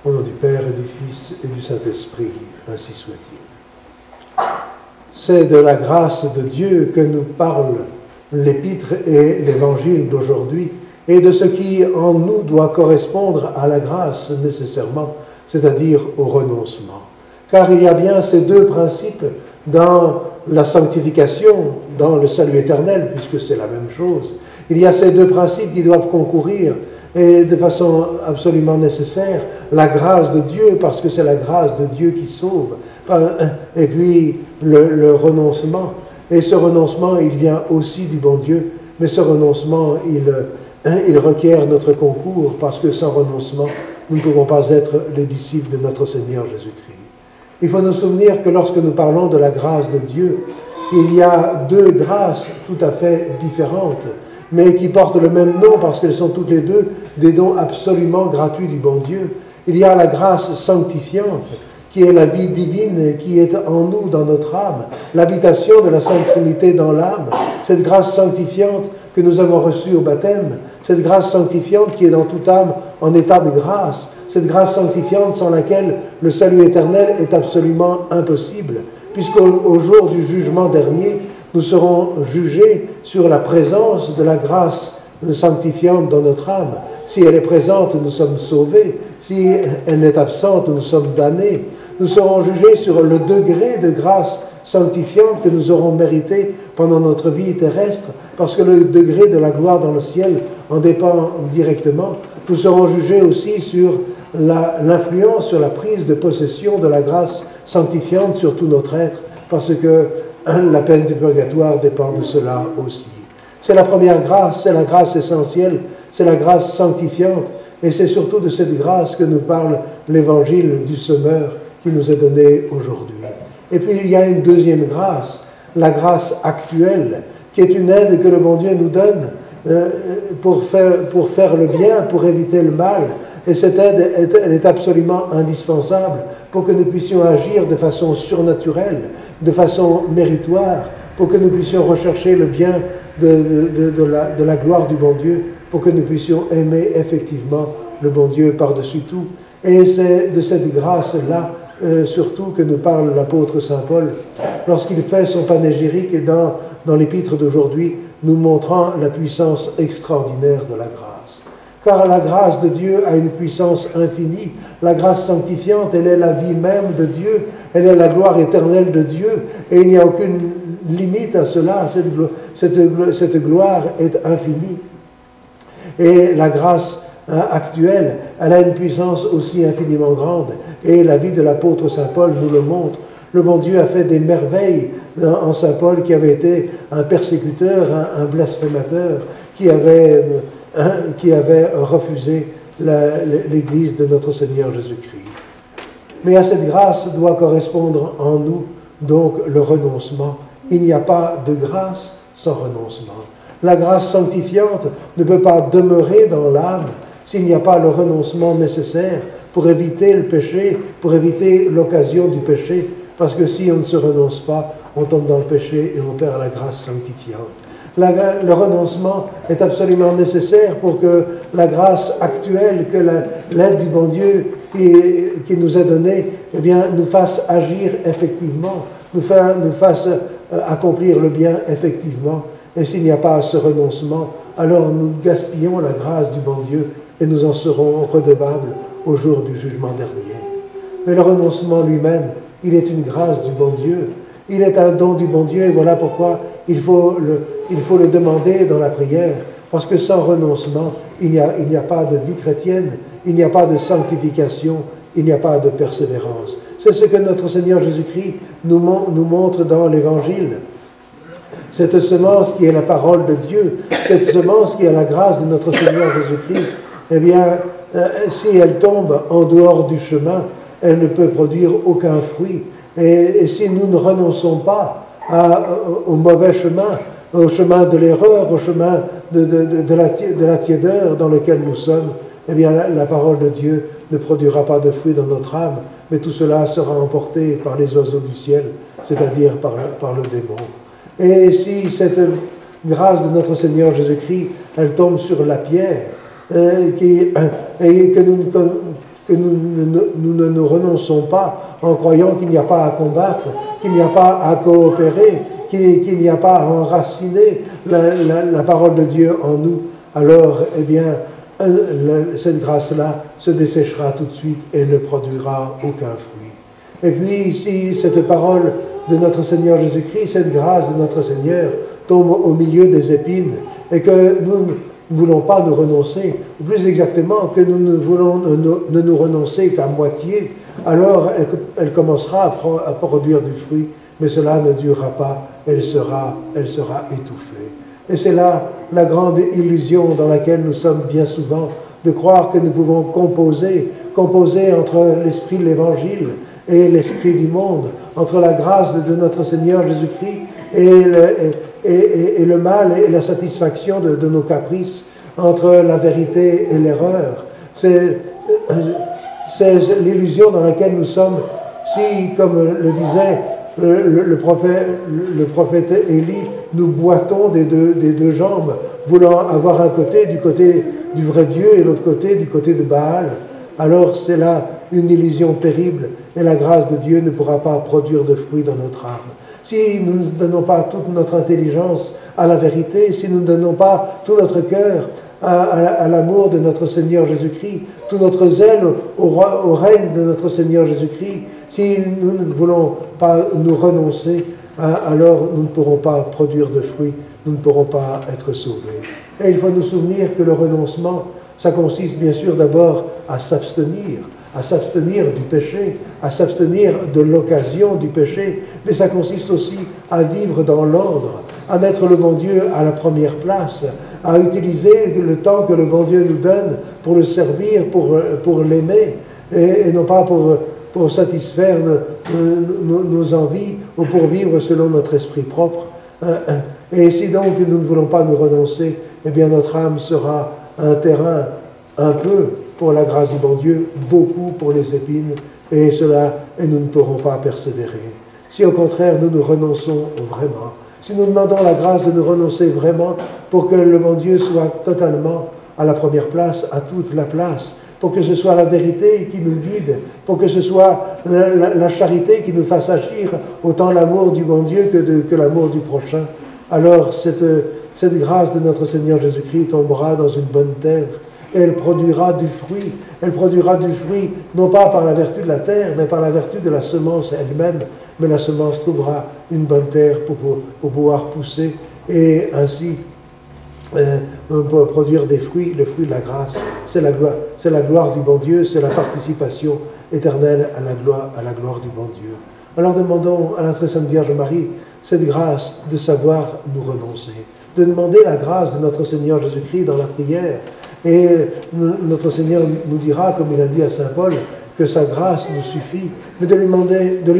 Au nom du Père et du Fils et du Saint-Esprit, ainsi soit-il. C'est de la grâce de Dieu que nous parlent l'Épître et l'Évangile d'aujourd'hui, et de ce qui en nous doit correspondre à la grâce nécessairement, c'est-à-dire au renoncement. Car il y a bien ces deux principes dans la sanctification, dans le salut éternel, puisque c'est la même chose. Il y a ces deux principes qui doivent concourir, et de façon absolument nécessaire, la grâce de Dieu, parce que c'est la grâce de Dieu qui sauve, et puis le renoncement. Et ce renoncement, il vient aussi du bon Dieu, mais ce renoncement, il requiert notre concours, parce que sans renoncement, nous ne pouvons pas être les disciples de notre Seigneur Jésus-Christ. Il faut nous souvenir que lorsque nous parlons de la grâce de Dieu, il y a deux grâces tout à fait différentes, mais qui portent le même nom parce qu'elles sont toutes les deux des dons absolument gratuits du bon Dieu. Il y a la grâce sanctifiante, qui est la vie divine, qui est en nous, dans notre âme, l'habitation de la Sainte Trinité dans l'âme, cette grâce sanctifiante que nous avons reçue au baptême, cette grâce sanctifiante qui est dans toute âme en état de grâce, cette grâce sanctifiante sans laquelle le salut éternel est absolument impossible, puisqu'au jour du jugement dernier, nous serons jugés sur la présence de la grâce sanctifiante dans notre âme. Si elle est présente, nous sommes sauvés. Si elle est absente, nous sommes damnés. Nous serons jugés sur le degré de grâce sanctifiante que nous aurons mérité pendant notre vie terrestre, parce que le degré de la gloire dans le ciel en dépend directement. Nous serons jugés aussi sur l'influence, sur la prise de possession de la grâce sanctifiante sur tout notre être, parce que la peine du purgatoire dépend de cela aussi. C'est la première grâce, c'est la grâce essentielle, c'est la grâce sanctifiante, et c'est surtout de cette grâce que nous parle l'Évangile du semeur qui nous est donné aujourd'hui. Et puis il y a une deuxième grâce, la grâce actuelle, qui est une aide que le bon Dieu nous donne pour faire le bien, pour éviter le mal. Et cette aide, elle est absolument indispensable pour que nous puissions agir de façon surnaturelle, de façon méritoire, pour que nous puissions rechercher le bien de la gloire du bon Dieu, pour que nous puissions aimer effectivement le bon Dieu par-dessus tout. Et c'est de cette grâce-là, surtout, que nous parle l'apôtre Saint Paul, lorsqu'il fait son panégyrique dans l'épître d'aujourd'hui, nous montrant la puissance extraordinaire de la grâce. Car la grâce de Dieu a une puissance infinie. La grâce sanctifiante, elle est la vie même de Dieu, elle est la gloire éternelle de Dieu, et il n'y a aucune limite à cela. Cette gloire est infinie. Et la grâce actuelle, elle a une puissance aussi infiniment grande, et la vie de l'apôtre Saint Paul nous le montre. Le bon Dieu a fait des merveilles en Saint Paul, qui avait été un persécuteur, un blasphémateur, qui avait refusé l'Église de notre Seigneur Jésus-Christ. Mais à cette grâce doit correspondre en nous donc le renoncement. Il n'y a pas de grâce sans renoncement. La grâce sanctifiante ne peut pas demeurer dans l'âme s'il n'y a pas le renoncement nécessaire pour éviter le péché, pour éviter l'occasion du péché, parce que si on ne se renonce pas, on tombe dans le péché et on perd la grâce sanctifiante. Le renoncement est absolument nécessaire pour que la grâce actuelle, que l'aide du bon Dieu qui nous est donnée, eh bien, nous fasse agir effectivement, nous fasse accomplir le bien effectivement. Et s'il n'y a pas ce renoncement, alors nous gaspillons la grâce du bon Dieu et nous en serons redevables au jour du jugement dernier. Mais le renoncement lui-même, il est une grâce du bon Dieu. Il est un don du bon Dieu, et voilà pourquoi il faut le demander dans la prière, parce que sans renoncement, il n'y a pas de vie chrétienne, il n'y a pas de sanctification, il n'y a pas de persévérance. C'est ce que notre Seigneur Jésus-Christ nous montre dans l'Évangile. Cette semence qui est la parole de Dieu, cette semence qui est la grâce de notre Seigneur Jésus-Christ, eh bien, si elle tombe en dehors du chemin, elle ne peut produire aucun fruit. Et si nous ne renonçons pas au mauvais chemin, au chemin de l'erreur, au chemin de la tiédeur dans lequel nous sommes, eh bien la parole de Dieu ne produira pas de fruits dans notre âme, mais tout cela sera emporté par les oiseaux du ciel, c'est-à-dire par le démon. Et si cette grâce de notre Seigneur Jésus-Christ, elle tombe sur la pierre, que nous ne nous renonçons pas en croyant qu'il n'y a pas à combattre, qu'il n'y a pas à coopérer, qu'il n'y a pas à enraciner la parole de Dieu en nous, alors, eh bien, cette grâce-là se desséchera tout de suite et ne produira aucun fruit. Et puis, si cette parole de notre Seigneur Jésus-Christ, cette grâce de notre Seigneur tombe au milieu des épines et que nous ne voulons pas nous renoncer, ou plus exactement que nous ne voulons ne nous renoncer qu'à moitié, alors elle commencera à produire du fruit, mais cela ne durera pas, elle sera étouffée. Et c'est là la grande illusion dans laquelle nous sommes bien souvent, de croire que nous pouvons composer entre l'esprit de l'Évangile et l'esprit du monde, entre la grâce de notre Seigneur Jésus-Christ et le mal et la satisfaction de nos caprices, entre la vérité et l'erreur. C'est l'illusion dans laquelle nous sommes. Si, comme le disait le prophète Élie, nous boitons des deux jambes, voulant avoir un côté du vrai Dieu et l'autre côté du côté de Baal, alors c'est là une illusion terrible et la grâce de Dieu ne pourra pas produire de fruits dans notre âme. Si nous ne donnons pas toute notre intelligence à la vérité, si nous ne donnons pas tout notre cœur à l'amour de notre Seigneur Jésus-Christ, tout notre zèle au règne de notre Seigneur Jésus-Christ, si nous ne voulons pas nous renoncer, alors nous ne pourrons pas produire de fruits, nous ne pourrons pas être sauvés. Et il faut nous souvenir que le renoncement, ça consiste bien sûr d'abord à s'abstenir du péché, à s'abstenir de l'occasion du péché, mais ça consiste aussi à vivre dans l'ordre, à mettre le bon Dieu à la première place, à utiliser le temps que le bon Dieu nous donne pour le servir, pour l'aimer, et non pas pour satisfaire nos envies ou pour vivre selon notre esprit propre. Et si donc nous ne voulons pas nous renoncer, eh bien notre âme sera un terrain un peu pour la grâce du bon Dieu, beaucoup pour les épines, et nous ne pourrons pas persévérer. Si au contraire nous nous renonçons vraiment, si nous demandons la grâce de nous renoncer vraiment pour que le bon Dieu soit totalement à la première place, à toute la place, pour que ce soit la vérité qui nous guide, pour que ce soit la charité qui nous fasse agir autant l'amour du bon Dieu que l'amour du prochain, alors cette grâce de notre Seigneur Jésus-Christ tombera dans une bonne terre et elle produira du fruit. Elle produira du fruit, non pas par la vertu de la terre, mais par la vertu de la semence elle-même. Mais la semence trouvera une bonne terre pour pouvoir pousser et ainsi produire des fruits, le fruit de la grâce. C'est la gloire du bon Dieu, c'est la participation éternelle à la gloire du bon Dieu. Alors demandons à la très sainte Vierge Marie cette grâce de savoir nous renoncer, de demander la grâce de notre Seigneur Jésus-Christ dans la prière. Et notre Seigneur nous dira, comme il a dit à saint Paul, que sa grâce nous suffit, mais de lui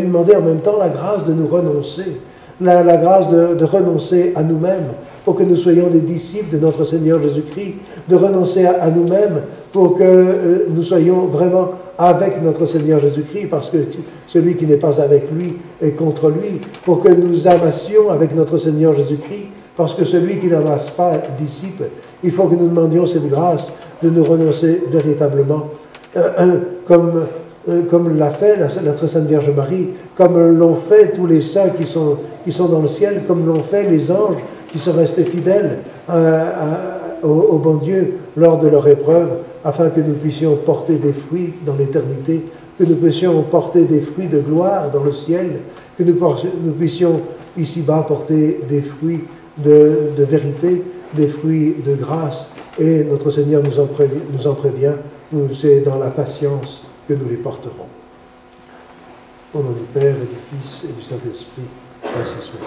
demander en même temps la grâce de nous renoncer, la grâce de renoncer à nous-mêmes, pour que nous soyons des disciples de notre Seigneur Jésus-Christ, de renoncer à nous-mêmes pour que nous soyons vraiment avec notre Seigneur Jésus-Christ, parce que celui qui n'est pas avec lui est contre lui, pour que nous amassions avec notre Seigneur Jésus-Christ, parce que celui qui n'amasse pas disciple, il faut que nous demandions cette grâce de nous renoncer véritablement, comme l'a fait la très sainte Vierge Marie, comme l'ont fait tous les saints qui sont dans le ciel, comme l'ont fait les anges qui sont restés fidèles au bon Dieu lors de leur épreuve, afin que nous puissions porter des fruits dans l'éternité, que nous puissions porter des fruits de gloire dans le ciel, que nous puissions ici-bas porter des fruits de vérité, des fruits de grâce. Et notre Seigneur nous en prévient, c'est dans la patience que nous les porterons. Au nom du Père et du Fils et du Saint-Esprit, ainsi soit.